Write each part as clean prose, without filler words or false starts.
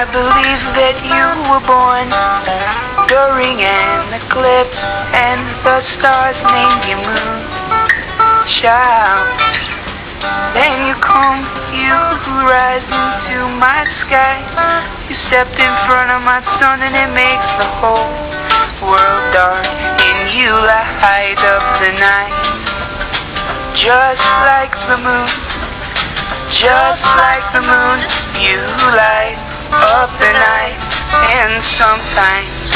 I believe that you were born during an eclipse, and the stars named you moon, child. Then you come, you rise into my sky. You stepped in front of my sun, and it makes the whole world dark. And you light up the night, just like the moon, just like the moon. You light up the night. And sometimes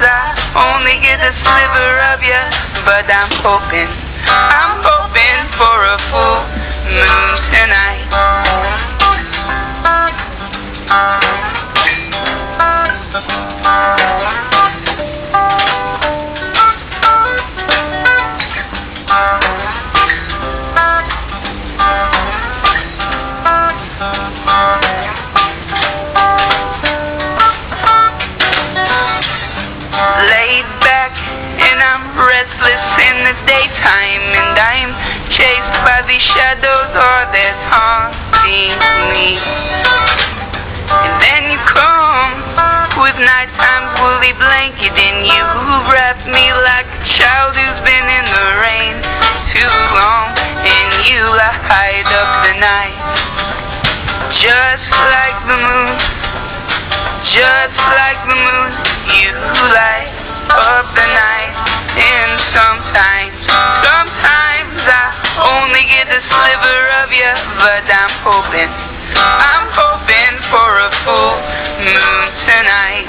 I only get a sliver of you, but I'm hoping for a full moon tonight. Laid back and I'm restless in the daytime, and I'm chased by these shadows, all that's haunting me. And then you come with nighttime's woolly blanket, and you wrap me like a child who's been in the rain too long. And you light up the night, just like the moon, just like the moon. You light up the night. And sometimes I only get a sliver of you, but I'm hoping for a full moon tonight.